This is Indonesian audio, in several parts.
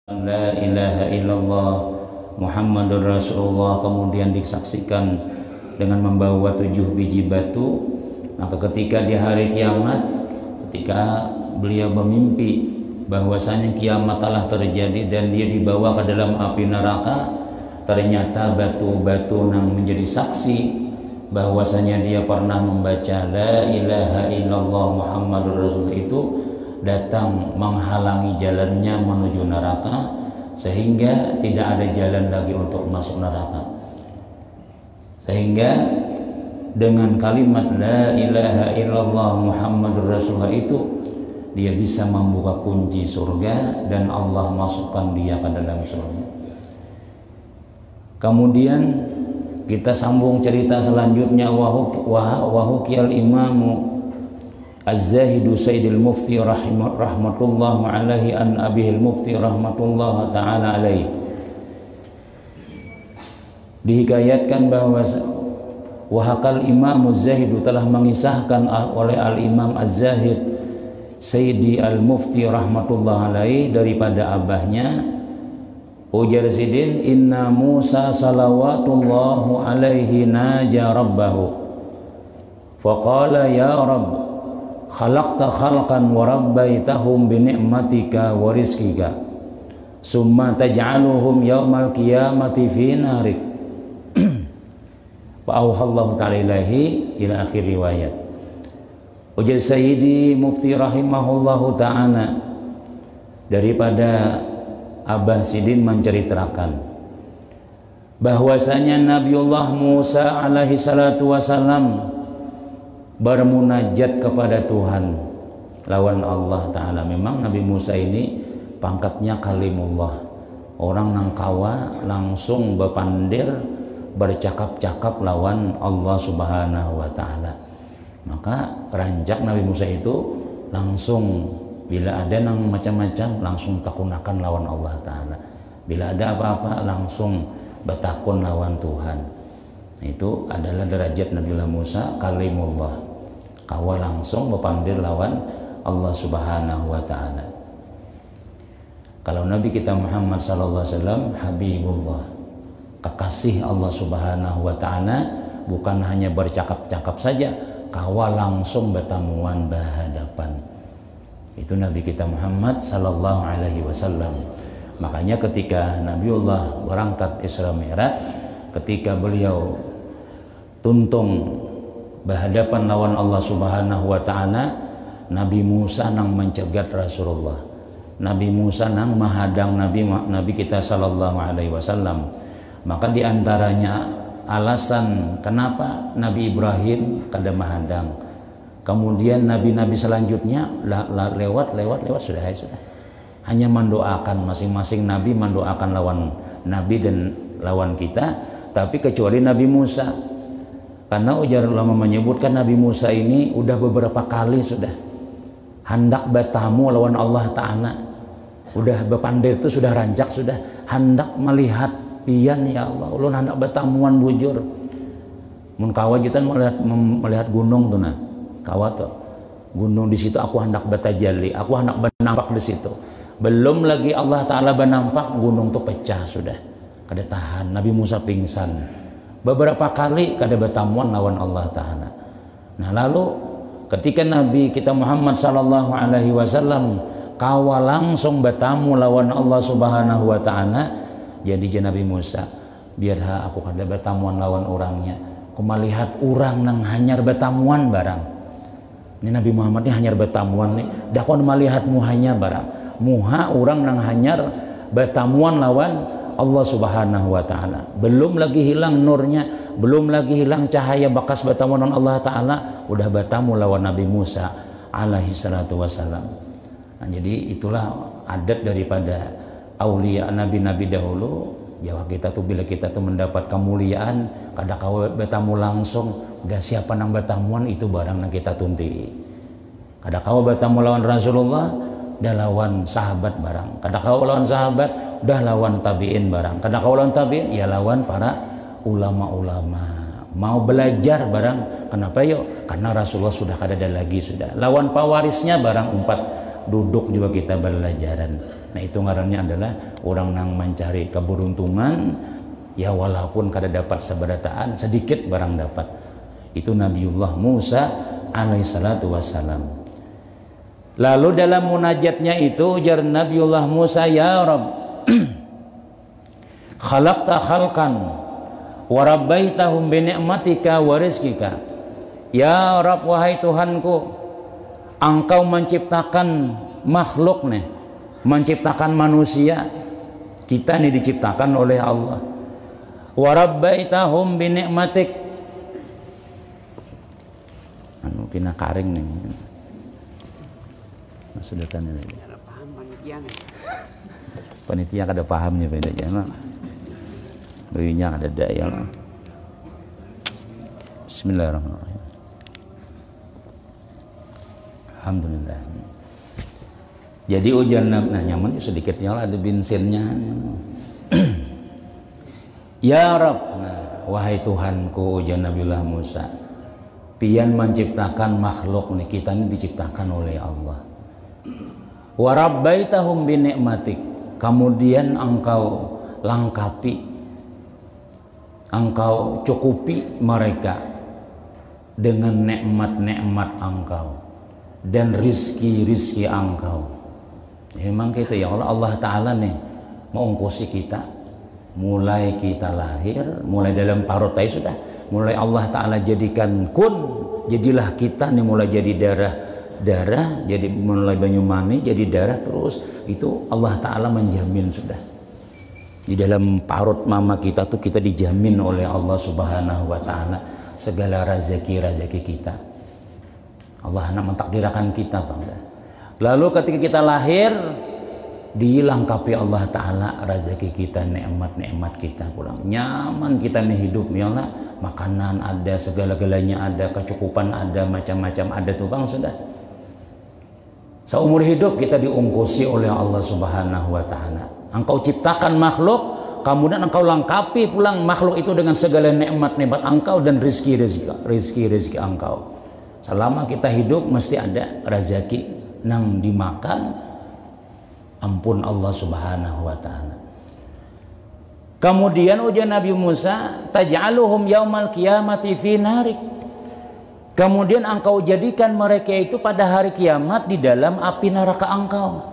La ilaha illallah Muhammadur Rasulullah, kemudian disaksikan dengan membawa 7 biji batu, maka ketika di hari kiamat, ketika beliau bermimpi bahwasanya kiamat telah terjadi dan dia dibawa ke dalam api neraka, ternyata batu-batu yang menjadi saksi bahwasanya dia pernah membaca la ilaha illallah Muhammadur Rasulullah itu datang menghalangi jalannya menuju neraka, sehingga tidak ada jalan lagi untuk masuk neraka. Sehingga dengan kalimat la ilaha illallah Muhammadur Rasulullah itu dia bisa membuka kunci surga dan Allah masukkan dia ke dalam surga. Kemudian kita sambung cerita selanjutnya. Wahukiyal imamu Az-Zahidu Sayyidil Mufti rahmatullah alaihi an abihil Mufti rahmatullah ta'ala alaihi. Dihikayatkan bahwa wahakal Imam Az-Zahidu telah mengisahkan oleh Al-Imam Az-Zahid Sayyidi Al-Mufti rahmatullah alaihi daripada abahnya, ujar Sidin, inna Musa salawatullahu alaihi naja rabbahu faqala ya Rabb khalaqta khalqan wa rabbaitahum bi ni'matika wa rizqika summa taj'aluhum yawmal qiyamati fi narik wa auhallahu ta'ala ilahi ila akhir riwayat. Ujar Sayyidi Mufti rahimahullahu ta'ala daripada Abah Sidin menceritakan bahwasanya Nabiullah Musa alaihi salatu wasalam bermunajat kepada Tuhan lawan Allah Ta'ala. Memang Nabi Musa ini pangkatnya kalimullah, orang nang kawa langsung berpandir bercakap-cakap lawan Allah Subhanahu wa Ta'ala. Maka rancak Nabi Musa itu langsung bila ada nang macam-macam langsung takunakan lawan Allah Ta'ala, bila ada apa-apa langsung bertakun lawan Tuhan. Itu adalah derajat Nabiullah Musa kalimullah, kawa langsung berpandir lawan Allah Subhanahu wa Ta'ala. Kalau Nabi kita Muhammad sallallahu alaihi wasallam Habibullah, kekasih Allah Subhanahu wa Ta'ala, bukan hanya bercakap-cakap saja, kawa langsung bertamuan berhadapan. Itu Nabi kita Muhammad sallallahu alaihi wasallam. Makanya ketika Nabiullah berangkat Isra Mi'raj, ketika beliau tuntung berhadapan lawan Allah Subhanahu wa Ta'ala, Nabi Musa nang mencegat Rasulullah, Nabi Musa nang menghadang Nabi kita sallallahu alaihi wasallam. Maka diantaranya alasan kenapa Nabi Ibrahim kada menghadang, kemudian nabi-nabi selanjutnya lewat sudah hanya mendoakan, masing-masing nabi mendoakan lawan nabi dan lawan kita, tapi kecuali Nabi Musa. Karena ujar ulama menyebutkan Nabi Musa ini udah beberapa kali sudah hendak bertamu lawan Allah Ta'ala, udah berpandir itu sudah rancak, sudah hendak melihat pian ya Allah, ulun hendak bertamuan bujur mun kawa jitan melihat gunung tuh, nah kawa tuh gunung di situ aku hendak bertajalli, aku hendak bernampak di situ. Belum lagi Allah Ta'ala bernampak, gunung tuh pecah sudah kada tahan, Nabi Musa pingsan beberapa kali kada bertamuan lawan Allah Ta'ala. Nah lalu ketika Nabi kita Muhammad sallallahu alaihi wasallam kawa langsung bertamu lawan Allah Subhanahu wa Ta'ala, jadi Nabi Musa biar aku kada bertamuan lawan orangnya, aku melihat orang nang hanyar bertamuan barang. Ini Nabi Muhammad ini hanyar bertamuan nih, dah kon melihatmu hanya barang muha orang nang hanyar bertamuan lawan Allah Subhanahu wa Ta'ala. Belum lagi hilang nurnya, belum lagi hilang cahaya bekas bertamuan dengan Allah Ta'ala, udah bertamu lawan Nabi Musa alaihi salatu wassalam. Nah, jadi itulah adat daripada aulia nabi-nabi dahulu. Jawa kita tuh bila kita tuh mendapat kemuliaan kada kau bertamu langsung, udah siapa nang bertamuan itu barang nang kita tunti. Kada kau bertamu lawan Rasulullah, dah lawan sahabat barang. Kada kau lawan sahabat, dah lawan tabiin barang. Kada kau lawan tabiin, ya lawan para ulama-ulama. Mau belajar barang, kenapa yuk? Karena Rasulullah sudah kada ada lagi, sudah lawan pewarisnya barang, duduk juga kita belajaran. Nah itu ngarannya adalah orang yang mencari keberuntungan, ya walaupun kada dapat seberataan, sedikit barang dapat. Itu Nabiullah Musa alaihissalatu wassalam. Lalu dalam munajatnya itu ujar Nabiullah Musa, ya Rabb, khalaqta khalqan wa rabbaitahum bi ni'matika wa rizqika. Ya Rabb, wahai Tuhanku, Engkau menciptakan makhluk nih, menciptakan manusia. Kita nih diciptakan oleh Allah. Wa rabbaitahum bi ni'matik. Anu pina karing nih. Sudah tanya lagi. Ada paham panitia nih. Panitia kada pahamnya beda jangan. Beunya ada daya lah. Bismillahirrahmanirrahim. Alhamdulillah. Jadi ujar nah nyaman sedikitnya lah ada bensinnya. Ya Rabb, nah, wahai Tuhanku, ujar Nabiullah Musa, pian menciptakan makhluk nih, kita ini diciptakan oleh Allah. Wa rabbaitahum bi ni'matik, kemudian engkau lengkapi, engkau cukupi mereka dengan nikmat-nikmat engkau dan rizki-rizki engkau. Memang kita ya Allah, Allah Ta'ala nih mengungkusi kita mulai kita lahir, mulai dalam parut tai sudah, mulai Allah Ta'ala jadikan kun, jadilah kita nih mulai jadi darah, jadi mulai banyu mani jadi darah, terus itu Allah Ta'ala menjamin sudah. Di dalam parut mama kita tuh kita dijamin oleh Allah Subhanahu wa Ta'ala segala rezeki kita. Allah nak mentakdirkan kita, Bang. Lalu ketika kita lahir, dilengkapi Allah Ta'ala rezeki kita, nikmat-nikmat kita pulang. Nyaman kita nih hidup, ya Allah. Makanan ada, segala-galanya ada, kecukupan ada, macam-macam ada tuh, Bang, sudah. Seumur hidup kita diungkusi oleh Allah Subhanahu wa Ta'ala. Engkau ciptakan makhluk, kemudian engkau lengkapi pulang makhluk itu dengan segala nikmat-nikmat engkau dan rizki engkau. Selama kita hidup mesti ada rezeki nang dimakan, ampun Allah Subhanahu wa Ta'ala. Kemudian ujar Nabi Musa, taj'aluhum yaumal qiyamati fi narik. Kemudian engkau jadikan mereka itu pada hari kiamat di dalam api neraka engkau.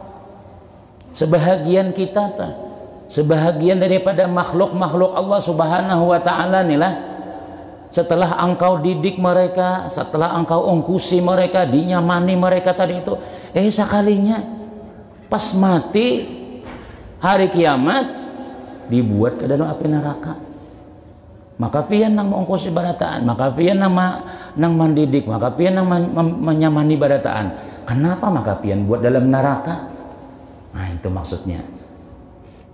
Sebahagian kita, sebahagian daripada makhluk-makhluk Allah Subhanahu wa Ta'ala inilah, setelah engkau didik mereka, setelah engkau ungkusi mereka, dinyamani mereka tadi itu, sekalinya pas mati hari kiamat dibuat ke dalam api neraka. Maka pian nang mengungkusi barataan, maka pian nang mendidik, maka pian nang menyamani barataan. Kenapa maka pian buat dalam neraka? Nah itu maksudnya.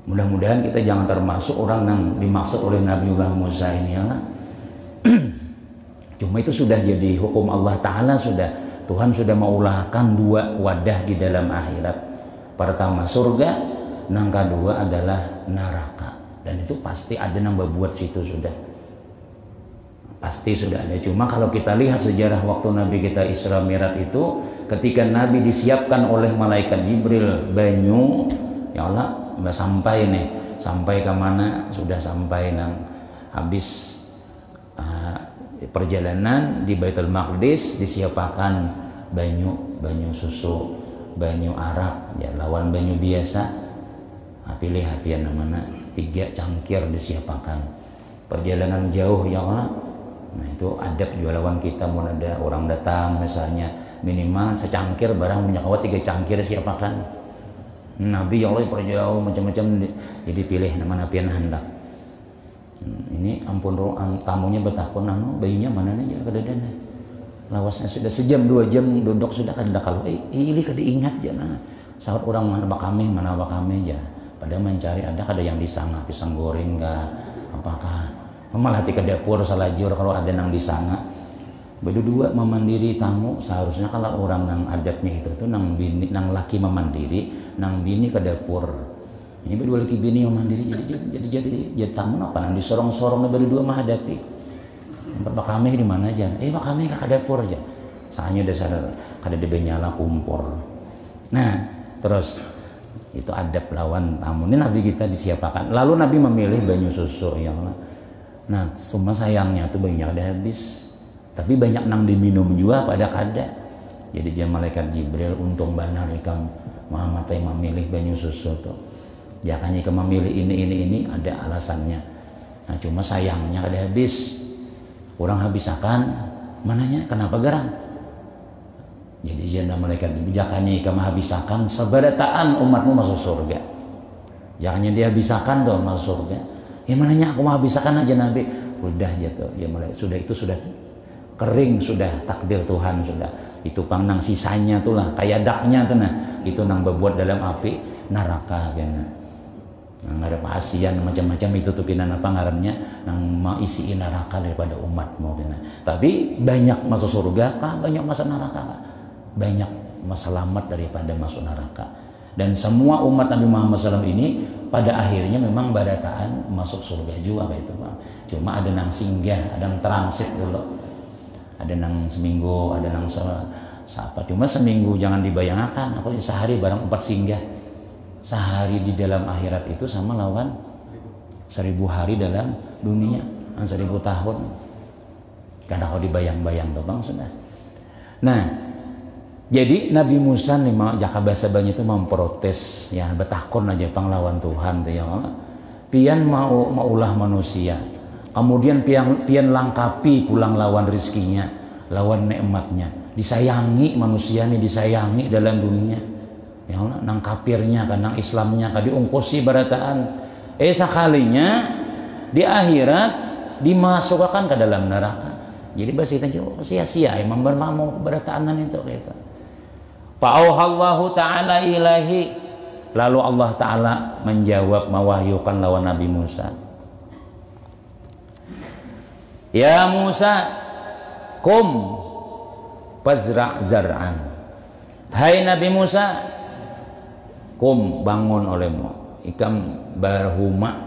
Mudah-mudahan kita jangan termasuk orang yang dimaksud oleh Nabiullah Musa ini, ya. Cuma itu sudah jadi hukum Allah Ta'ala, sudah Tuhan sudah mengulahkan dua wadah di dalam akhirat. Pertama surga, yang kedua adalah neraka. Dan itu pasti ada yang berbuat situ sudah. Pasti sudah ada. Cuma kalau kita lihat sejarah waktu Nabi kita Isra Mi'raj itu, ketika Nabi disiapkan oleh malaikat Jibril banyu, ya Allah, sampai nih, sampai ke mana? Sudah sampai nang habis perjalanan di Baitul Maqdis, disiapkan banyu susu, banyu arak, ya lawan banyu biasa. Pilih hapian mana? 3 cangkir disiapkan. Perjalanan jauh, ya Allah. Nah itu adab juga lawan kita, mau ada orang datang misalnya minimal secangkir barang punya kawat 3 cangkir siapakan. Nabi ya Allah perjauh macam-macam, jadi pilih nama napian hendak. Ini ampun tamunya betakun bayinya mana nih ya kedadana. Lawasnya sudah sejam 2 jam duduk sudah kada kalau ini kada ingat ya nah. Saat orang mana kami ya. Pada mencari ada yang disanga pisang goreng enggak apakah malah hati ke dapur salajur kalau ada yang disanga. Berdua memandiri tamu, seharusnya kalau orang nang adabnya itu tuh nang bini, nang laki memandiri, nang bini ke dapur. Ini berdua laki bini memandiri, jadi tamu apa nang disorong-sorong berdua menghadapi. Pak kami di mana aja? Pak kami ke dapur aja. Soalnya dasar kada ada nyala kumpor. Nah, terus itu adab lawan tamu. Ini Nabi kita disiapakan. Lalu Nabi memilih banyu susu ya Allah. Nah, cuma sayangnya tuh banyak ada habis. Tapi banyak nang diminum juga pada kada. Jadi jangan malaikat Jibril untung benar ikam Muhammad yang memilih banyu susu tuh. Jangan ikam memilih ini ada alasannya. Nah, cuma sayangnya ada habis. Orang habisakan mananya kenapa garang? Jadi jangan malaikat jangannya ikam habisakan seberataan umatmu masuk surga. Jangannya dia habisakan tuh masuk surga. Ya mananya aku mau habisakan aja Nabi. Udah jatuh. Ya mulai sudah itu sudah kering sudah takdir Tuhan sudah. Itu pangnang sisanya tuh lah kayak daknya tuh nah itu nang berbuat dalam api neraka kan. Nah, nggak ada pasian macam-macam itu tuh kinan apa ngarannya nang mau isiin neraka daripada umatmu kan. Tapi banyak masuk surga kah banyak masuk neraka kah? Banyak selamat daripada masuk neraka. Dan semua umat Nabi Muhammad SAW ini pada akhirnya memang barataan masuk surga juga kayak itu Pak. Cuma ada nang singgah, ada nang transit dulu. Ada nang seminggu, ada nang siapa. Cuma seminggu jangan dibayangkan, apa sehari barang 4 singgah. Sehari di dalam akhirat itu sama lawan 1000 hari dalam dunia, 1000 tahun. Karena kalau dibayang-bayang tuh Bang sudah. Nah, jadi Nabi Musa nih mau jaka bahasa banyak itu memprotes ya betakon aja panglawan Tuhan tuh ya. Pian mau ulah manusia. Kemudian pian langkapi pulang lawan rizkinya, lawan nikmatnya. Disayangi manusia nih disayangi dalam dunia. Ya Allah, nang kafirnya kan nang Islamnya kan diungkusi barataan. Sekalinya di akhirat dimasukkan ke dalam neraka. Jadi bahasa kita sia-sia emang bermamu berataanan itu gitu. Fa'auhallahu ta'ala ilahi. Lalu Allah Ta'ala menjawab mewahyukan lawan Nabi Musa. Ya Musa, kum fazra' zar'an. Hai Nabi Musa, kum bangun olehmu. Ikam bahuma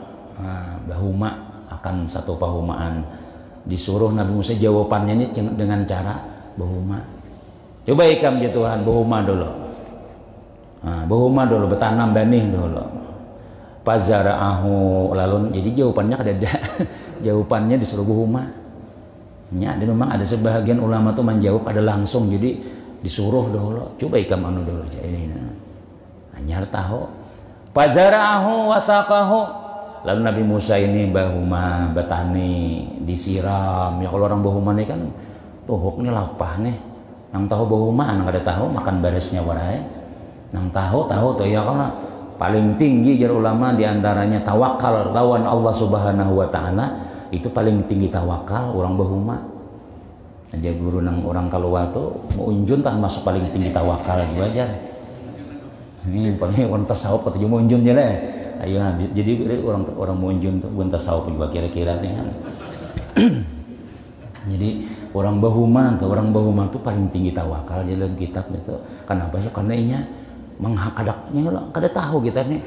akan satu pahumaan. Disuruh Nabi Musa jawabannya ini dengan cara bahuma. Coba ikam ya Tuhan bahuma dulu. Bahuma dulu bertanam benih dulu. Fazara'ahu lalu jadi jawabannya ada jawabannya disuruh bahuma. Ya, dan memang ada sebahagian ulama tuh menjawab ada langsung jadi disuruh dulu. Coba ikam anu dulu aja ini. Anyar tahu. Fazara'ahu wasaqahu. Lalu Nabi Musa ini bahuma betani disiram. Ya kalau orang bahuma ini kan tuhuk nih lapah nih. Nang tahu bahuma nang ada tahu makan barisnya warai. Nang tahu tuh ya karena paling tinggi jar ulama diantaranya tawakal lawan Allah Subhanahu Wa Taala itu paling tinggi tawakal orang bahuma. Aja guru nang orang keluar tuh mau unjun tak masuk paling tinggi tawakal juga aja. Ini paling orang tasawuf atau mau unjun je lah. Ayo jadi orang mau unjun tuh bukan tasawuf juga kira-kira kan. Jadi orang bahuma tuh paling tinggi tawakal dalam kitab itu. Kenapa sih? Karena inya menghakadaknya kada tahu kita nih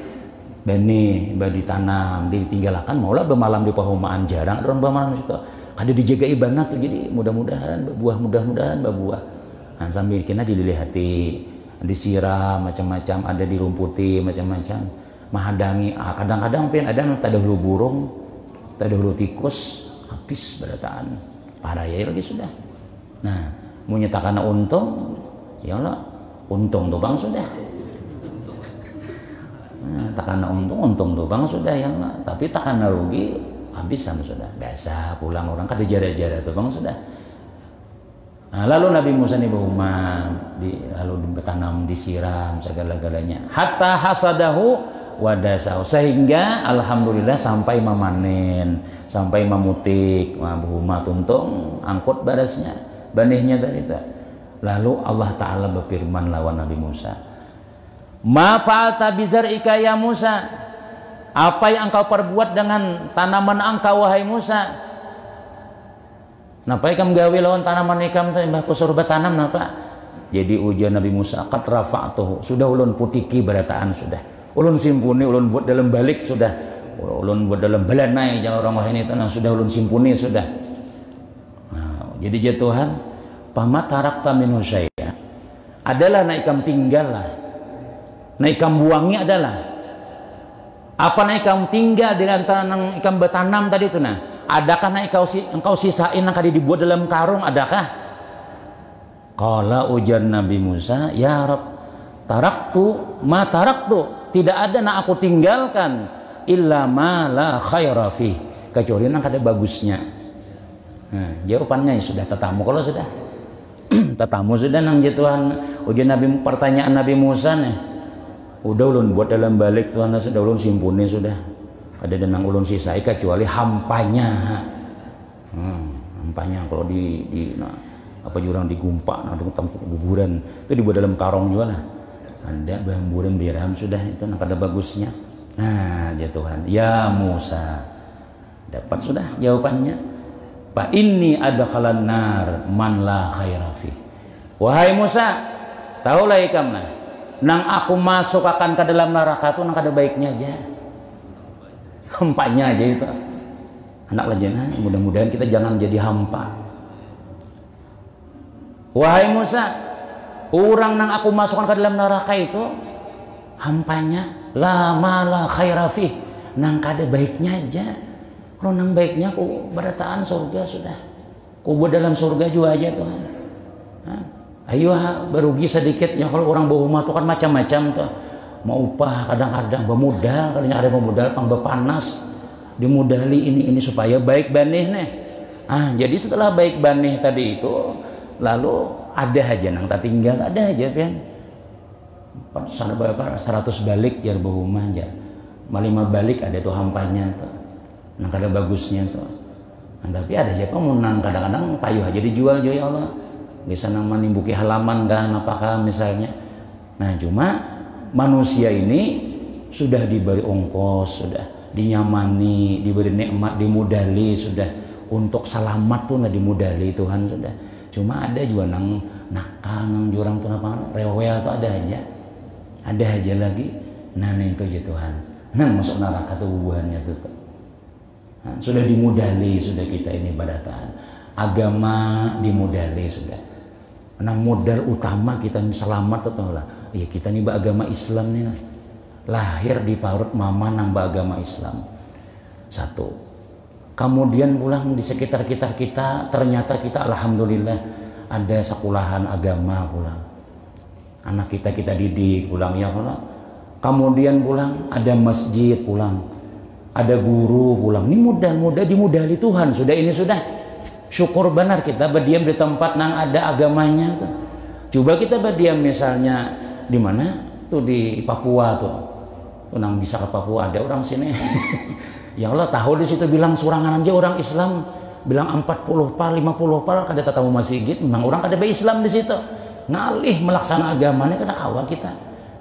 benih ditanam ditinggalkan maulah bermalam di pahumaan jarang orang bermalam situ kada dijaga ibadah tuh jadi mudah-mudahan berbuah nah, sambil kena dilihati disiram macam-macam ada dirumputi macam-macam mahadangi kadang-kadang pian ada tak ada hulu burung tak ada hulu tikus habis berataan paraya lagi sudah nah mau nyatakan untung ya Allah untung tuh Bang sudah. Nah, takana untung tuh Bang sudah yang tapi takana rugi habisan sudah biasa pulang orang kada jara-jara tuh Bang sudah. Nah, lalu Nabi Musa nih bahuma lalu bertanam disiram segala-galanya hatta hasadahu wadasau sehingga alhamdulillah sampai memanen sampai memutik bahuma tuntung angkut barasnya benihnya dari itu. Lalu Allah Ta'ala berfirman lawan Nabi Musa. Ma fa'alta bizar'ika ya Musa? Apa yang engkau perbuat dengan tanaman engkau wahai Musa? Napa ikam gawe lawan tanaman ikam teh mbah kusur bertanam napa? Jadi ujian Nabi Musa qad rafa'tuhu. Sudah ulun putiki barataan sudah. Ulun simpuni ulun buat dalam balik sudah. Ulun buat dalam balanai jangan orang wahai ini tanah sudah ulun simpuni sudah. Nah, jadi jatuhan pamat tarakta minhu syai'a. Adalah na ikam tinggal lah Nah ikam buangi adalah apa na ikam tinggal di antara nang ikam bertanam tadi itu nah. Adakah na engkau sisain yang kadi dibuat dalam karung, adakah? Qala ujar Nabi Musa, ya Rabb, taraktu, tidak ada na aku tinggalkan illa ma la khaira fi, kecuali nang kada bagusnya. Nah, jawabannya sudah tetamu kalau sudah tetamu sudah nang jatuhan ujian Nabi, pertanyaan Nabi Musa nih. Udah ulun buat dalam balik Tuhan, sudah ulun simpuni sudah. Ada denang ulun sisai kecuali hampanya. Hampanya kalau di nah, apa jurang digumpak nah tempat kuburan itu dibuat dalam karung juga lah. Ada bamburan biram sudah itu nah kada bagusnya. Nah, ya Tuhan, ya Musa. Dapat sudah jawabannya. Fa inni adkhalan nar man la khaira fi. Wahai Musa, tahulah ikam nah, nang aku masuk akan ke dalam neraka itu nang kada baiknya aja. Hampanya aja itu. Anak lajenan, mudah-mudahan kita jangan jadi hampa. Wahai Musa, orang nang aku masukkan ke dalam neraka itu hampanya la mala khaira fi, nang kada baiknya aja. Kalau nang baiknya ku berataan surga sudah. Ku buat dalam surga juga aja Tuhan. Ayo berugi sedikit ya, kalau orang berumah itu kan macam-macam tuh. Mau upah kadang-kadang bermodal, kadang ada bermodal pang berpanas dimodali ini supaya baik banih nih. Jadi setelah baik banih tadi itu lalu ada aja nang tak tinggal, ada aja kan 100 balik jar berumah aja 5 balik ada tuh hampanya tuh nang kada bagusnya tuh. Tapi ada aja nang kadang-kadang payuh aja dijual ya Allah, bisa nang menimbuki halaman kan apakah misalnya. Nah cuma manusia ini sudah diberi ongkos, sudah dinyamani, diberi nikmat, dimudali sudah untuk selamat tuh nah dimudali Tuhan sudah. Cuma ada juga nang nakal, nang jurang tuh apa rewel tuh ada aja lagi. Nah itu aja Tuhan. Nah masuk neraka tuh bubuhannya tuh. Nah, sudah dimudali sudah kita ini badatan. Agama dimudali sudah. Nang modal utama kita ini selamat atau lah. Ya kita nih beragama Islam nih. Lahir di parut mama nang beragama Islam. Satu. Kemudian pulang di sekitar kita ternyata kita alhamdulillah ada sekolahan agama pulang. Anak kita didik pulang ya Allah. Kemudian pulang ada masjid pulang. Ada guru pulang. Ini mudah-mudah dimudali Tuhan. Sudah ini sudah. Syukur benar kita berdiam di tempat nang ada agamanya tuh. Coba kita berdiam misalnya di mana? Tuh di Papua tuh. Tuh nang bisa ke Papua ada orang sini. Ya Allah tahu di situ bilang surangan aja orang Islam bilang 40 pal 50 pal kada tahu masjid memang orang kada be-Islam di situ. Ngalih melaksana agamanya kada kawa kita.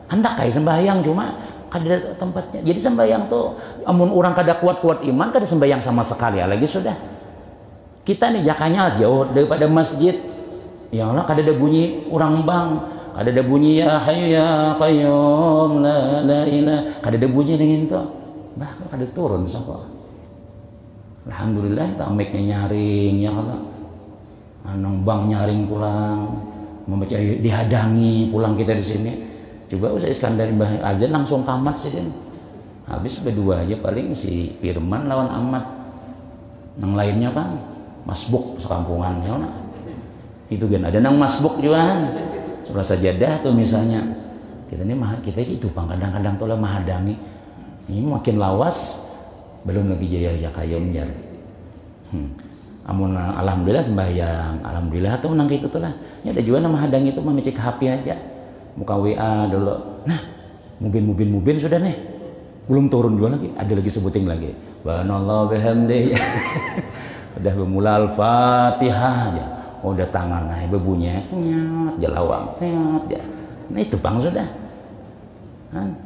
Hendak kai sembahyang cuma kada tempatnya. Jadi sembahyang tuh amun orang kada kuat-kuat iman kada sembahyang sama sekali lagi sudah. Kita nih jakanya jauh daripada masjid. Ya Allah kada ada bunyi orang bang, kada ada bunyi ya hayyu ya qayyum la ilaha, kada ada bunyi dengan itu. Bah kada turun sapa. Alhamdulillah tameknya nyaring ya Allah. Nang bang nyaring pulang, membaca dihadangi pulang kita di sini. Coba usah Iskandar Mbah azan langsung tamat sih dia. Habis berdua aja paling si Firman lawan Ahmad. Nang lainnya kan masbuk sekampungan ya nah. Itu kan ada nang masbuk juga surah sajadah tuh misalnya kita itu pang kadang-kadang tuh lah mahadangi ini makin lawas belum lagi jaya kayom jar amun alhamdulillah sembahyang alhamdulillah tuh nang gitu tuh lah ya ada juga nama hadangi itu mengecek HP aja muka WA dulu nah mubin sudah nih belum turun juga lagi ada lagi sebuting lagi subhanallah bihamdihi udah bermula Al-Fatihah aja udah tangan naik berbunyi jalawang ya nah itu bang sudah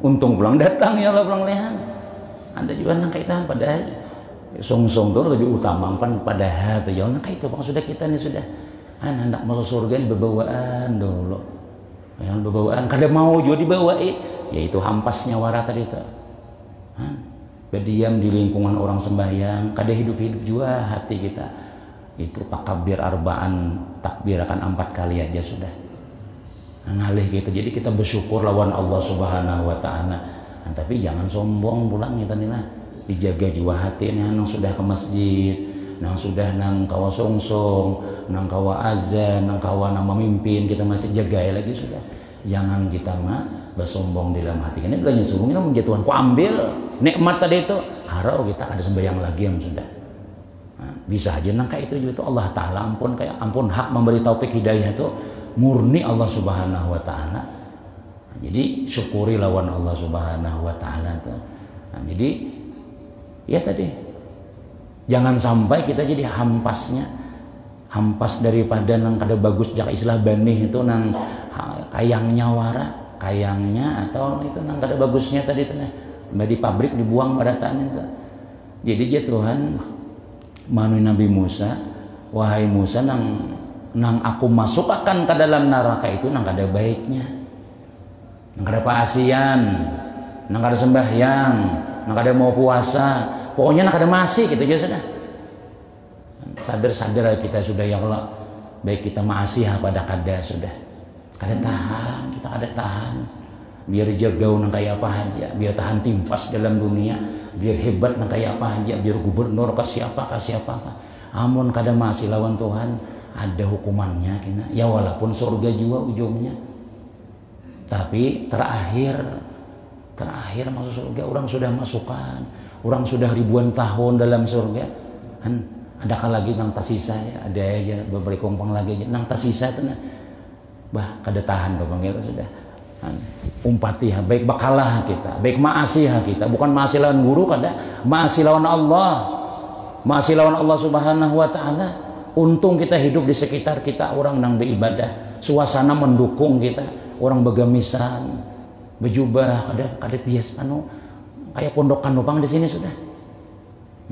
untung pulang datang ya Allah pulang lehan ada juga nang kaitan pada song-song tuh lebih utama kan pada hati ya nah itu bang sudah kita nih sudah hendak masuk surga ini berbawaan dulu yang berbawaan kada mau juga dibawain yaitu hampasnya wara tadi itu berdiam di lingkungan orang sembahyang kada hidup-hidup juga hati kita itu takbir arba'an takbir akan 4 kali aja sudah ngalih gitu. Jadi kita bersyukur lawan Allah Subhanahu wa taala. Nah, tapi jangan sombong pulang kita nih nah. Dijaga jiwa hati nih nang sudah ke masjid, nang sudah nang kawa songsong, nang kawa azan, nang kawa nang memimpin, kita masih jaga ya lagi sudah. Jangan kita mah bersombong di dalam hati. Ini bilangnya sombong, ini menjatuhan ku ambil nikmat tadi itu, harau kita ada sembahyang lagi yang sudah. Nah, bisa aja nang kayak itu juga itu Allah Taala ampun hak memberi taufik hidayah itu murni Allah Subhanahu wa taala. Nah, jadi syukuri lawan Allah Subhanahu wa taala tuh. Nah, jadi ya tadi jangan sampai kita jadi hampas daripada nang kada bagus jak istilah banih itu nang kayangnya wara kayangnya atau itu nang kada bagusnya tadi itu di pabrik dibuang barataan itu. Jadi ya Tuhan manu Nabi Musa, wahai Musa nang aku masukkan ke dalam neraka itu nang kada baiknya, nang kada paasian, nang kada sembahyang, nang kada mau puasa, pokoknya nang kada masih gitu aja sudah. Sadar kita sudah ya Allah, baik kita maasih pada kada sudah. Kada tahan, kita kada tahan. Biar jagau nang kayak apa aja, biar tahan timpas dalam dunia, biar hebat nang kayak apa aja, biar gubernur kasih apa. Amun kada masih lawan Tuhan, ada hukumannya kena. Ya walaupun surga juga ujungnya. Tapi terakhir masuk surga, orang sudah masukkan, orang sudah ribuan tahun dalam surga. Adakah lagi nang tasisa ya? Ada aja beberapa kompang lagi aja nang tasisa itu nah. Bah kada tahan bapak sudah. Umpati baik bakalah kita, baik maasih kita, bukan maasih lawan guru kada, maasih lawan Allah. Maasih lawan Allah Subhanahu wa taala. Untung kita hidup di sekitar kita orang nang beribadah, suasana mendukung kita, orang begamisan, berjubah, kada biasa kayak pondok Kanopang di sini sudah.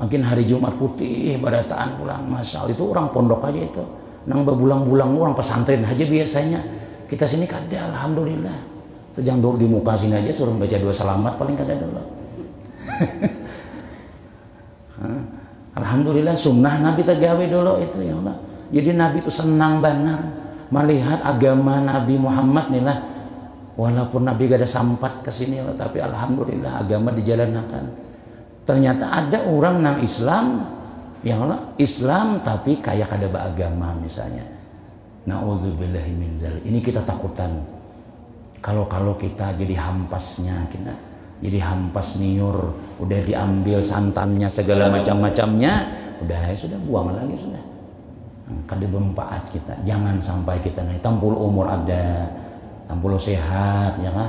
Makin hari Jumat putih barataan pulang, masya Allah itu orang pondok aja itu, nang bebulang-bulang orang pesantren aja biasanya. Kita sini kada, alhamdulillah. Sejang dulu di muka sini aja suruh baca dua selamat paling kada dulu. Alhamdulillah sunnah Nabi tegawe dulu itu ya Allah. Jadi Nabi itu senang benar melihat agama Nabi Muhammad nih lah. Walaupun Nabi gak ada sampat ke sini tapi alhamdulillah agama dijalankan. Ternyata ada orang nang Islam ya Allah, Islam tapi kayak kada beragama misalnya. Nauzubillahi min zalik. Ini kita takutan. Kalau kita jadi hampasnya kita. Jadi hampas niur, udah diambil santannya segala macam-macamnya, udah sudah buang lagi sudah. Kada bermanfaat kita. Jangan sampai kita nih tampul umur ada, tampul sehat ya kan.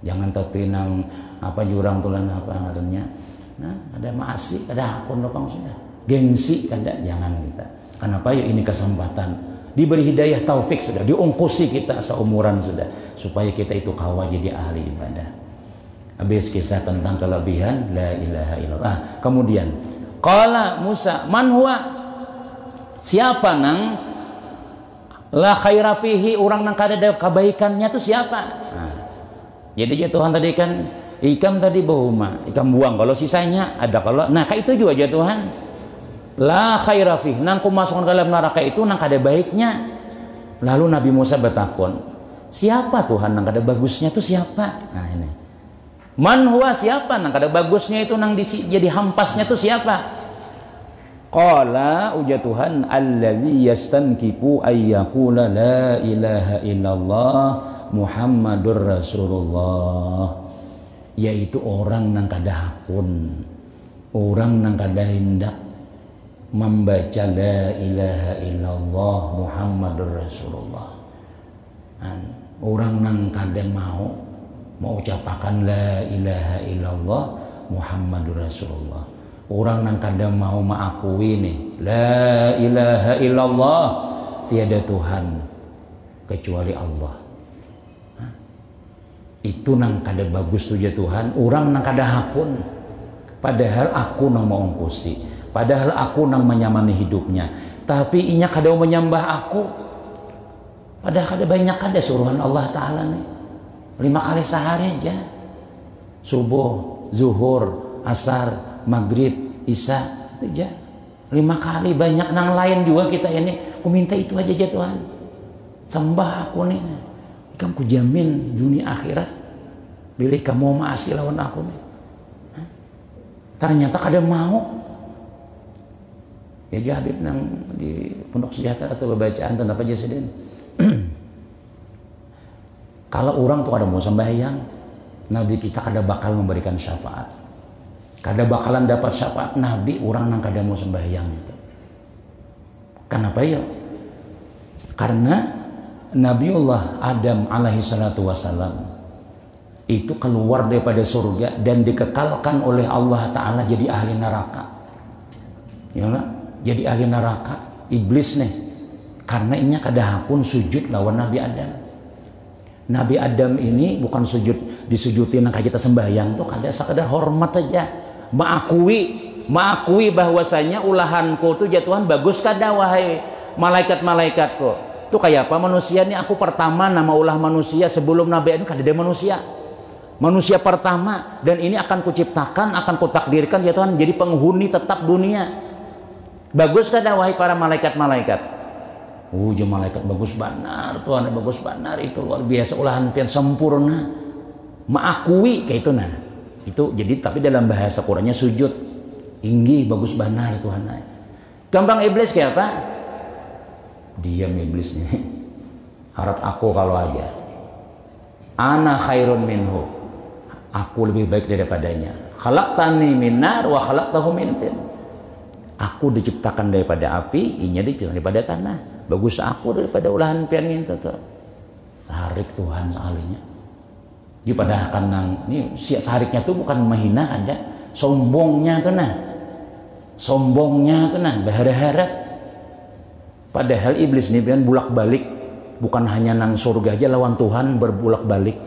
Jangan tapi nang apa jurang tulan apa katanya. Nah, ada maasi, ada pondokang sudah. Gengsi kada jangan kita. Kenapa ya ini kesempatan. Diberi hidayah taufik sudah, diungkusi kita seumuran sudah supaya kita itu kawa jadi ahli ibadah. Habis kisah tentang kelebihan la ilaha illallah. Kemudian qala Musa man huwa, siapa nang la khaira fihi, orang nang kada ada kebaikannya itu siapa? Nah, jadi Tuhan tadi kan ikam tadi bahuma ikam buang, kalau sisanya ada kalau nah kayak itu juga aja Tuhan la khaira fihi, nang ku masukkan ke dalam neraka itu nang kada baiknya. Lalu Nabi Musa bertakun, siapa Tuhan nang kada bagusnya itu siapa? Nah ini man huwa, siapa nang kada bagusnya itu nang jadi hampasnya itu siapa? Qala uja Tuhan allazi yastankifu ayyaqula la ilaha illallah Muhammadur Rasulullah, yaitu orang nang kada hakun, orang nang kada hendak membaca la ilaha illallah Muhammadur Rasulullah. Orang nang kada mau ucapakan la ilaha illallah Muhammadur Rasulullah. Orang nang kada mau mengakui nih la ilaha illallah tiada Tuhan kecuali Allah. Itu nang kada bagus tuh ya Tuhan. Orang nang kada hakun, padahal aku nang mau ongkusi, padahal aku nang menyamani hidupnya, tapi inya kada mau menyembah aku, padahal kada banyak kada suruhan Allah Ta'ala nih 5 kali sehari aja, subuh, zuhur, asar, maghrib, isya itu aja 5 kali. Banyak nang lain juga kita ini, aku minta itu aja Tuhan. sembah aku nih, kamu ku jamin dunia akhirat pilih kamu maasi lawan aku nih. Ternyata kada mau. Ya Habib nang di Pondok Sejahtera atau bacaan tentang apa Jasiden. Kalau orang tuh ada mau sembahyang, Nabi kita kada bakal memberikan syafaat. Kada bakalan dapat syafaat Nabi orang nang kada mau sembahyang itu. Kenapa ya? Karena Nabiullah Adam alaihi salatu wassalam itu keluar daripada surga dan dikekalkan oleh Allah Ta'ala jadi ahli neraka. Ya lah, jadi ahli neraka. Iblis nih. Karena inya kada hakun sujud lawan Nabi Adam. Nabi Adam ini bukan sujud disujutin kayak kita sembahyang tuh kada sekadar hormat aja. Mengakui bahwasanya ulahanku tuh jatuhan bagus kada wahai malaikat-malaikatku. Tuh kayak apa manusia nih, aku pertama nama ulah manusia sebelum Nabi Adam kada ada manusia. Manusia pertama dan ini akan kuciptakan, akan kutakdirkan ya Tuhan jadi penghuni tetap dunia. Bagus kada wahai para malaikat-malaikat? Malaikat bagus benar Tuhan, bagus benar, itu luar biasa ulahan pian sempurna. Mengakui kayak itu nah. Itu jadi tapi dalam bahasa Qur'annya sujud. Inggi bagus benar Tuhan. Gampang iblis kayak apa? Diam iblisnya. Harap aku kalau aja. Ana khairun minhu. Aku lebih baik daripadanya. Khalaqtani min nar wa khalaqtahu min tin. Aku diciptakan daripada api, inya diciptakan daripada tanah. Bagus aku daripada ulahan pian itu tuh. Tarik Tuhan sekalinya. Di pada kanang ini sariknya tuh bukan menghina ada, sombongnya tuh nah. Sombongnya tuh nah berharap. Padahal iblis ini pian bulak-balik, bukan hanya nang surga aja lawan Tuhan berbulak-balik.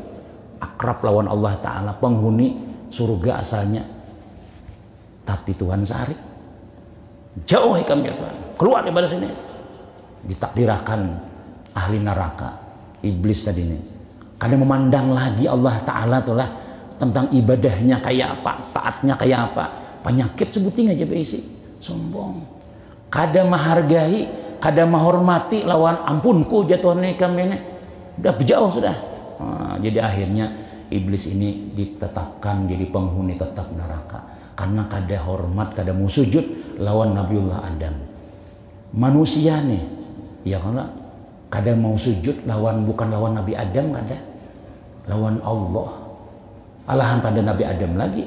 Akrab lawan Allah Ta'ala, penghuni surga asalnya. Tapi Tuhan sarik. Jauh hikamnya Tuhan, keluar daripada sini. Ditakdirkan ahli neraka, iblis tadi ini. Kadang memandang lagi Allah Ta'ala tuh lah tentang ibadahnya kayak apa, taatnya kayak apa. Penyakit sebuting aja berisi, sombong. Kadang menghargai, kadang menghormati lawan ampunku jatuhan nikam ini. Udah jauh sudah. Nah, jadi akhirnya iblis ini ditetapkan jadi penghuni tetap neraka. Karena kada hormat, kada mau sujud lawan Nabiullah Adam. Manusia nih, ya kan, kada mau sujud lawan bukan lawan Nabi Adam, kada lawan Allah. Alahan pada Nabi Adam lagi.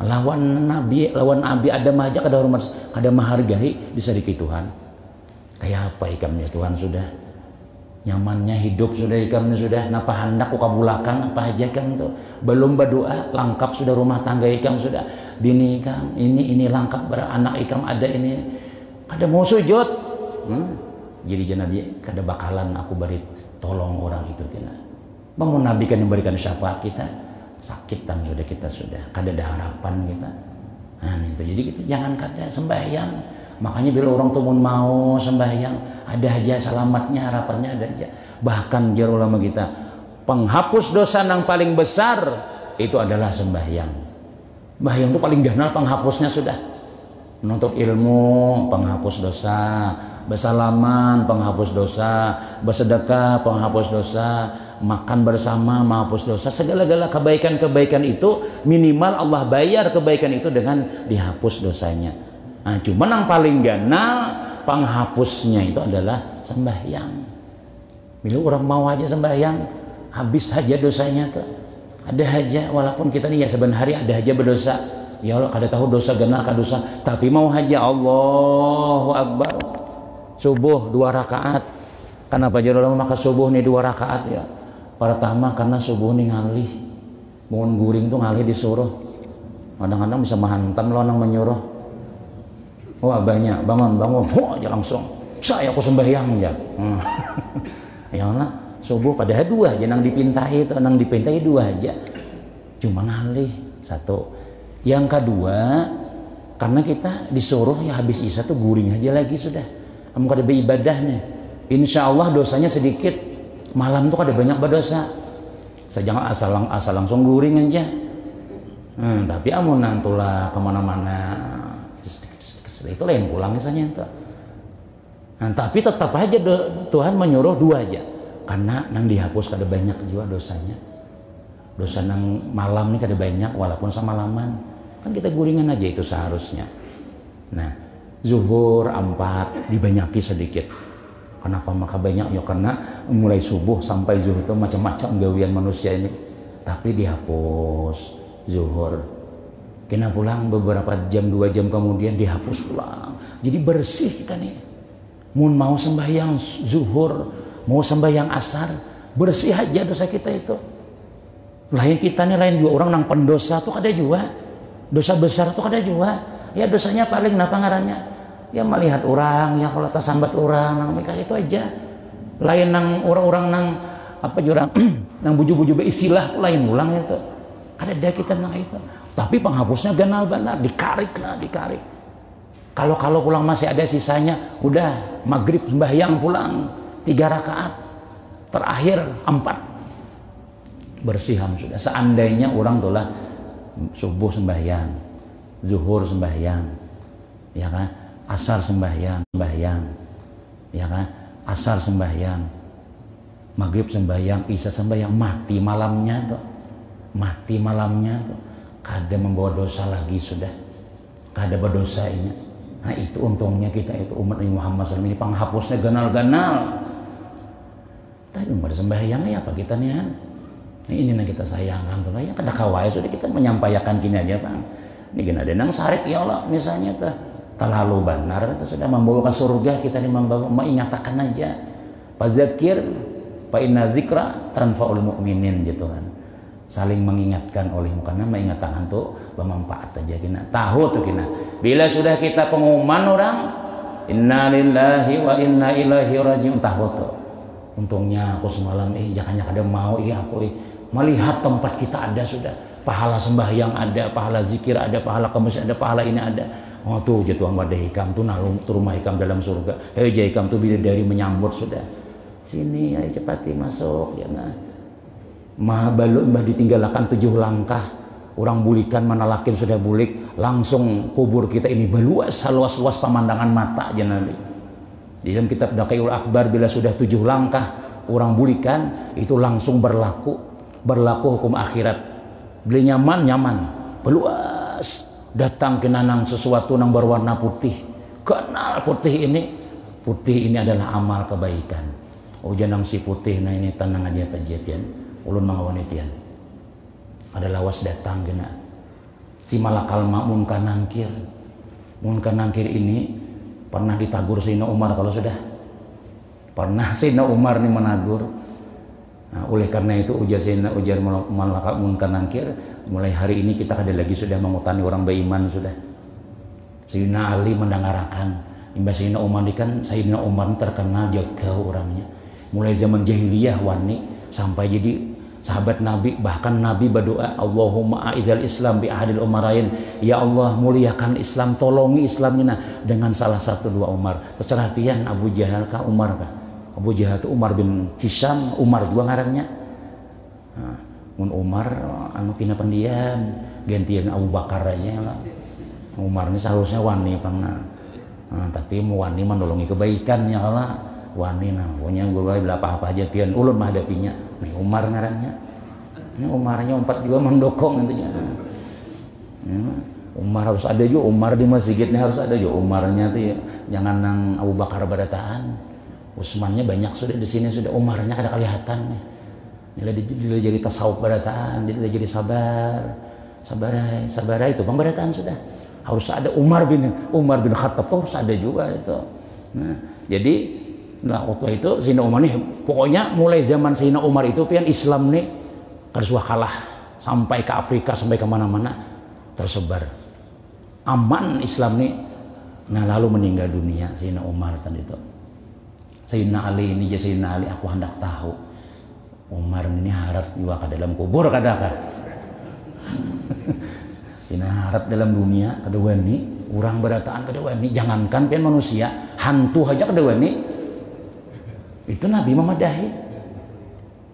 Lawan Nabi Adam aja kada hormat, kada menghargai disadiki Tuhan. Kayak apa ikamnya Tuhan sudah nyamannya hidup sudah ikamnya sudah napa hendak ku kabulakan apa aja kan tuh belum berdoa lengkap sudah rumah tangga ikam sudah bini ikam ini lengkap beranak ikam ada ini kada mau sujud jadi Nabi kada bakalan aku beri tolong orang itu kena bangun Nabi kan memberikan syafaat kita sakit dan sudah kita sudah kada ada harapan kita nah itu jadi kita jangan kada sembahyang. Makanya bila orang tuh mau sembahyang ada aja selamatnya harapannya ada aja. Bahkan jar ulama kita penghapus dosa yang paling besar itu adalah sembahyang. Sembahyang itu paling ganal penghapusnya sudah. Menuntut ilmu penghapus dosa, bersalaman penghapus dosa, bersedekah penghapus dosa, makan bersama menghapus dosa. Segala-gala kebaikan-kebaikan itu minimal Allah bayar kebaikan itu dengan dihapus dosanya. Nah, cuma yang paling ganal penghapusnya itu adalah sembahyang. Bila orang mau aja sembahyang, habis aja dosanya tuh. Ada aja, walaupun kita nih ya sebenarnya hari ada aja berdosa. Ya Allah, kada tahu dosa ganal kada dosa, tapi mau aja Allahu Akbar. Subuh 2 rakaat. Kenapa jadi orang maka subuh nih 2 rakaat ya? Pertama karena subuh nih ngalih. Bangun guring tuh ngalih disuruh. Kadang-kadang bisa menghantam lo nang menyuruh. Wah banyak bangun, wah aja langsung saya aku sembahyang ya. Ya Allah subuh padahal 2 aja nang dipintai itu nang dipintai 2 aja. Cuma ngalih 1. Yang kedua karena kita disuruh ya habis isya tuh guring aja lagi sudah. Kamu kada beribadah nih. Insya Allah dosanya sedikit. Malam tuh kada banyak berdosa. Saya jangan asal langsung guring aja. Tapi amun nantulah kemana-mana. Itu lain pulang misalnya tuh. Nah, tapi tetap aja Tuhan menyuruh 2 aja, karena nang dihapus kada banyak juga dosanya. Dosa nang malam ini kada banyak walaupun semalaman, kan kita guringan aja itu seharusnya. Nah, zuhur 4 dibanyaki sedikit. Kenapa maka banyak? Ya karena mulai subuh sampai zuhur itu macam-macam gawian manusia ini, tapi dihapus zuhur. Kena pulang beberapa jam, 2 jam kemudian dihapus pulang. Jadi bersih kita nih. Mun mau sembahyang zuhur, mau sembahyang asar, bersih aja dosa kita itu. Lain kita nih, lain 2 orang nang pendosa tuh kada juga. Dosa besar tuh kada juga. Ya dosanya paling napa ngarannya? Ya melihat orang, ya kalau tersambat orang, nang mereka itu aja. Lain nang orang-orang nang apa jurang nang buju-buju istilah tuh lain ulang itu. Kada ada kita nang itu. Tapi penghapusnya ganal benar, dikarik lah, dikarik. Kalau pulang masih ada sisanya, udah maghrib sembahyang pulang 3 rakaat, terakhir 4 bersiham sudah. Seandainya orang tulah subuh sembahyang, zuhur sembahyang, ya kan, asar sembahyang, ya kan, asar sembahyang, maghrib sembahyang, isya sembahyang, mati malamnya tuh, kada membawa dosa lagi sudah, kada berdosa ini. Nah itu untungnya kita itu umat Muhammad SAW ini penghapusnya ganal-ganal. Tapi pada sembahyang ya apa kita nih? Nah, ini yang kita sayangkan tuh ya kada kawai sudah kita menyampaikan gini aja Bang. Ini gini ada nang sarik ya Allah misalnya tuh terlalu benar itu sudah membawa ke surga, kita nih membawa mengingatkan aja. Fadzakir fa inna dzikra tanfa'ul mu'minin gitu kan. Saling mengingatkan oleh karena mengingatkan tuh bermanfaat aja kina. Tahu tuh kina. Bila sudah kita pengumuman orang inna lillahi wa inna ilaihi rajiun, tahu tuh. Untungnya aku semalam jangan kada mau aku melihat tempat kita ada sudah. Pahala sembahyang ada, pahala zikir ada, pahala kemis ada, pahala ini ada. Oh tuh jatuh pada hikam tuh nalung tuh rumah hikam dalam surga. Hikam tuh bidadari menyambut sudah. Sini ayo cepati masuk ya nah. Mah balut mbah ditinggalkan 7 langkah, orang bulikan mana lakin sudah bulik, langsung kubur kita ini beluas luas pemandangan mata aja nanti. Di dalam kitab Daqaiul Akbar bila sudah 7 langkah orang bulikan itu langsung berlaku hukum akhirat. Beli nyaman beluas, datang ke nanang sesuatu yang berwarna putih, kenal putih ini adalah amal kebaikan. Oh janang si putih, nah ini tenang aja penjepian. Ulun mangawanitian ada lawas datang kena si malakal ma'mun kanangkir ini pernah ditagur Sayyidina Umar. Kalau sudah pernah Sayyidina Umar nih menagur. Nah, oleh karena itu ujar malakal ma'mun kanangkir, mulai hari ini kita ada lagi sudah mengutani orang beriman sudah. Sayyidina Ali mendengarkan imbas Sayyidina Umar ini kan Sayyidina Umar terkenal jaga orangnya mulai zaman jahiliyah wani sampai jadi sahabat Nabi, bahkan Nabi berdoa Allahumma a'izal Islam bi ahadil umarain, ya Allah muliakan Islam, tolongi Islam ini dengan salah satu 2 Umar. Terserah pian Abu Jahal kah Umar kah? Abu Jahal itu Umar bin Hisham, Umar juga ngarannya. Nah, Umar anu pina pendiam, gantian Abu Bakar aja lah. Umar ini seharusnya wani pangna. Nah, tapi mau wani menolongi kebaikannya lah. Wani nah, pokoknya gue bila apa-apa aja pian ulun menghadapinya. Nih Umar ngarannya. Ini Umarnya 4 juga mendukung nantinya. Umar harus ada juga, Umar di masjidnya harus ada juga Umarnya tuh ya. Jangan nang Abu Bakar barataan. Utsmannya banyak sudah di sini sudah, Umarnya kada kelihatan nih. Dia jadi tasawuf barataan, dia jadi sabarai itu bang barataan sudah. Harus ada Umar bin Khattab tuh harus ada juga itu. Nah, jadi waktu itu Sayyidina Umar nih, pokoknya mulai zaman Sayyidina Umar itu pian Islam nih kada kalah sampai ke Afrika, sampai ke mana-mana tersebar. Aman Islam nih. Nah lalu meninggal dunia Sayyidina Umar tadi itu. Sayyidina Ali ini jadi Sayyidina Ali, aku hendak tahu Umar ini harap juga ke dalam kubur kadakah. Sayyidina harap dalam dunia kedua ini orang berataan kedua ini, jangankan pian manusia, hantu aja kedua ini. Itu Nabi memadahi.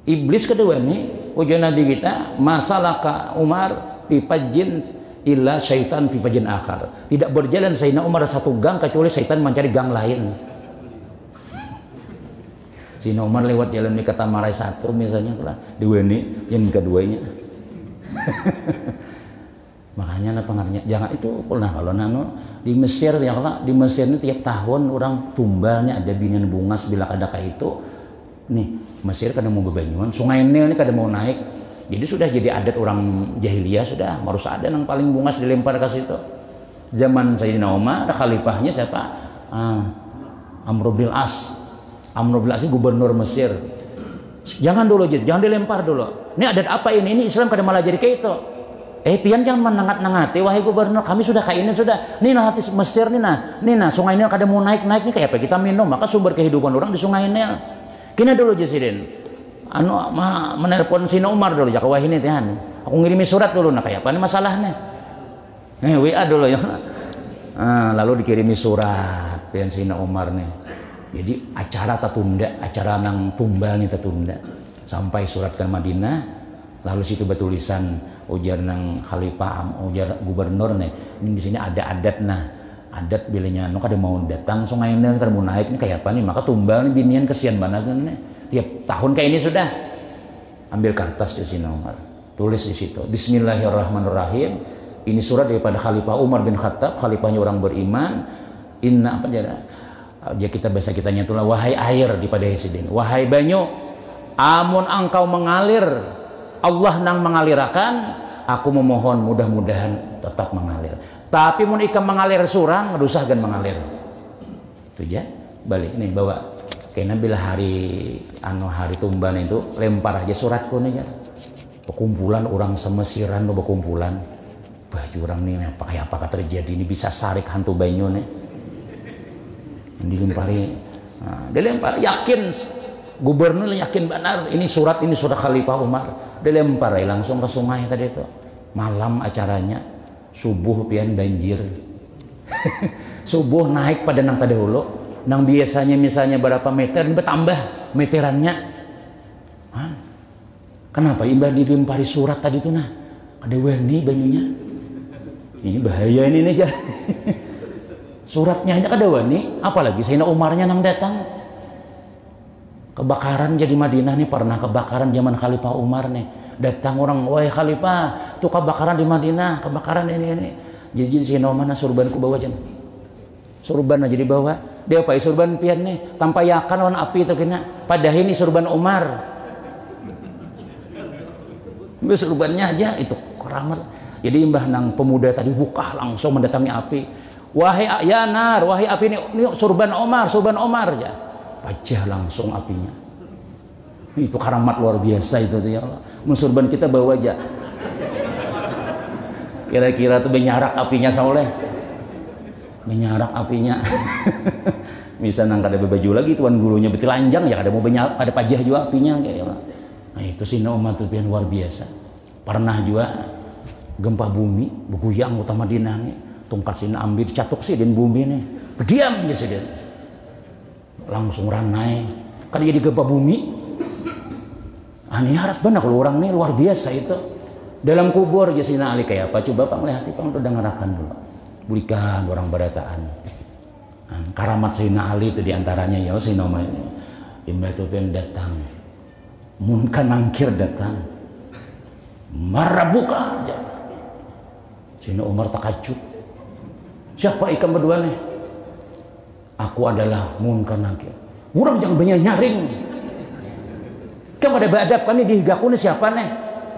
Iblis kedua ini ujian Nabi kita, masalaka Umar pipajin illa syaitan pipajin akhar. Tidak berjalan Sayyidina Umar satu gang kecuali syaitan mencari gang lain. Sina Umar lewat jalan di kata Marai satu misalnya telah diweni yang keduanya. Makanya pengaruhnya jangan itu pernah kalau nano di Mesir ya Allah, di Mesir ini tiap tahun orang tumbalnya ada binian bunga bila ada kayak itu nih Mesir kadang mau bebanyuan Sungai Nil ini kadang mau naik, jadi sudah jadi adat orang jahiliyah sudah harus ada yang paling bungas dilempar ke situ. Zaman Sayyidina Umar ada khalifahnya siapa? Amr bin As. Amr bin As gubernur Mesir. Jangan dulu jangan dilempar dulu. Ini adat apa ini? Ini Islam kadang malah jadi kayak itu. Pian jangan menangat-nangati wahai gubernur, kami sudah kayak ini sudah. Nih nah hati Mesir nih nah Sungai Nil kadang mau naik nih kayak apa kita minum, maka sumber kehidupan orang di Sungai Nil. Kina dulu Jasidin. Menelpon Sina Umar dulu jak wah ini tihan. Aku ngirimi surat dulu nah kayak apa nih masalahnya. WA dulu ya. Lalu dikirimi surat pian Sina Umar nih. Jadi acara tertunda, acara nang tumbal nih tertunda. Sampai surat ke Madinah. Lalu situ bertulisan ujar nang khalifah ujar gubernur nih ini di sini ada adat adat bilanya nu kada mau datang Sungai Nil kada mau naik nih kayak apa nih maka tumbal nih binian kesian banget nih tiap tahun kayak ini sudah ambil kertas di sini Umar tulis di situ Bismillahirrahmanirrahim ini surat daripada Khalifah Umar bin Khattab khalifahnya orang beriman inna apa dia kita bahasa kitanya itulah wahai air di pada Hisidin wahai banyu amun engkau mengalir Allah nang mengalirakan aku memohon mudah-mudahan tetap mengalir tapi mun ikan mengalir surang rusahkan mengalir itu ya balik nih bawa kayaknya bila hari tumban itu lempar aja suratku nih ya perkumpulan orang semesiran lo berkumpulan baju orang nih apa kayak apakah terjadi ini bisa sarik hantu banyu nih dilempari dilempar yakin gubernur yakin benar ini surat Khalifah Umar dilempar langsung ke sungai tadi itu malam acaranya subuh pian banjir subuh naik pada nang tadi dulu nang biasanya misalnya berapa meter bertambah meterannya kenapa imbah dilempari surat tadi itu ada wani banyunya ini bahaya ini nih jar suratnya aja kada wani apalagi Sayyidina Umarnya nang datang kebakaran jadi Madinah nih pernah kebakaran zaman Khalifah Umar nih datang orang wahai Khalifah tuh kebakaran di Madinah kebakaran ini jadi si mana surbanku bawa jen surban aja dibawa dia apa surban pian nih tanpa yakan warna api itu kena padahal ini surban Umar surbannya aja itu keramat jadi imbah nang pemuda tadi buka langsung mendatangi api wahai yanar wahai api ini surban Umar ya pajah langsung apinya itu karamat luar biasa itu ya Allah mensurban kita bawa aja kira-kira tuh menyarak apinya soleh menyarak apinya bisa nang kada baju lagi tuan gurunya betul lanjang ya kada mau banyak kada pajah juga apinya kayak Allah. Nah itu sih umat tuh luar biasa pernah juga gempa bumi beguyang utama Madinah nih tongkat sini ambil dicatuk sih dan bumi nih berdiam aja sih dia langsung ranai kan jadi gempa bumi ini harap benar kalau orang ini luar biasa itu dalam kubur Sayyidina Ali kayak apa coba Pak melihat Pak untuk dengarkan dulu berikan orang berataan karamat Sayyidina Ali itu diantaranya ya Sayyidina Umar imbah itu yang datang munkan angkir datang marabuka aja Sayyidina Umar takajub siapa ikan berdua nih aku adalah munkan angkir orang jangan banyak nyaring kan pada badab kan dihigaku nih siapa nih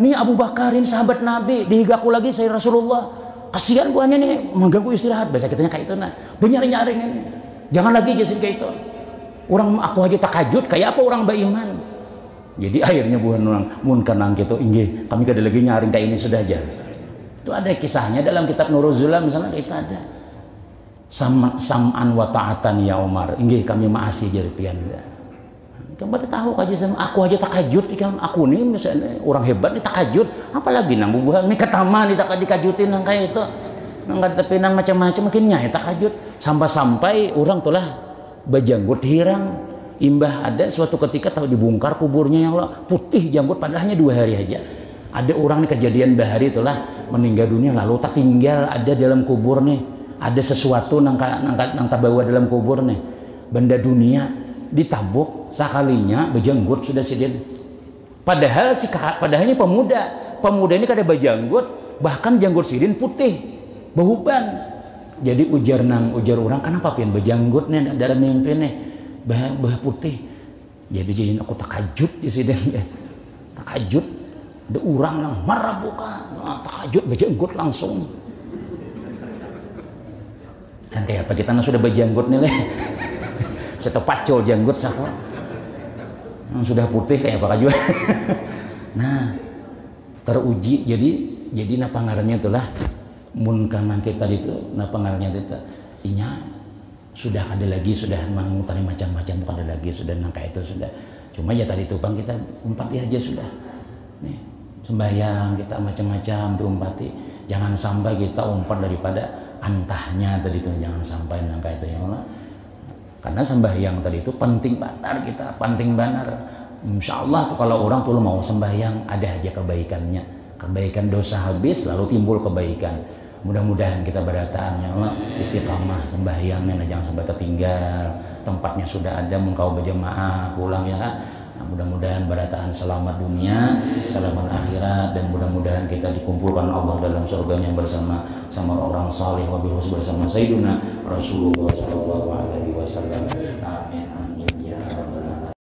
ini Abu Bakar ini sahabat Nabi dihigaku lagi saya Rasulullah kasihan gua nih mengganggu istirahat bahasa kitanya kayak itu banyak nyaring ini jangan lagi jadi kayak itu orang aku aja takajud kayak apa orang beriman jadi akhirnya bukan orang munkan angkir itu inggih kami kada lagi nyaring kayak ini sudah aja itu ada kisahnya dalam kitab Nurul Zulam misalnya kayak itu ada sam'an wa ta'atan ya Umar inggih kami maasi jadi pian kamu pada tahu aja sama aku aja takajud kan aku nih misalnya orang hebat nih takajud apalagi nang bubuhan nih ketama nih tak dikajutin nang kayak itu nang tapi nang macam-macam mungkinnya ya takajud sampai orang tulah bajanggut hirang imbah ada suatu ketika tahu dibongkar kuburnya yang Allah putih janggut padahal hanya 2 hari aja ada orang nih kejadian bahari itulah meninggal dunia lalu tak tinggal ada dalam kubur nih ada sesuatu nang tabawa dalam kubur nih benda dunia ditabuk sakalinya bejenggut sudah sidin. Padahal ini pemuda ini kada bejenggut, bahkan janggut sidin putih behuban. Jadi ujar orang kenapa pian bejanggut nih ada mimpi nih bah putih. Jadi aku takajut di sidin ya. Takajut ada orang yang marah buka takajut bejanggut langsung. Nanti apa kita sudah bejanggut nih leh. Saya pacul janggut sakwa. Sudah putih kayak apa juga. Nah, teruji jadi napa ngarannya itulah mun kana kita itu napa ngarannya itu inya sudah ada lagi sudah mengutari macam-macam ada lagi sudah nangka itu sudah. Cuma ya tadi tupang kita umpati aja sudah. Nih, sembahyang kita macam-macam diumpati. Jangan sampai kita umpat daripada antahnya tadi itu, jangan sampai nangka itu ya Allah. Karena sembahyang tadi itu penting benar kita, penting benar. Insya Allah tuh kalau orang tuh mau sembahyang ada aja kebaikannya, kebaikan dosa habis lalu timbul kebaikan. Mudah-mudahan kita berataan ya Allah istiqamah sembahyangnya jangan sampai tertinggal. Tempatnya sudah ada mengkau berjamaah pulang ya. Nah, mudah-mudahan berataan selamat dunia, selamat akhirat dan mudah-mudahan kita dikumpulkan Allah dalam surganya bersama sama orang saleh wabil bersama Sayyidina Rasulullah sallallahu alaihi wasallam. Amin.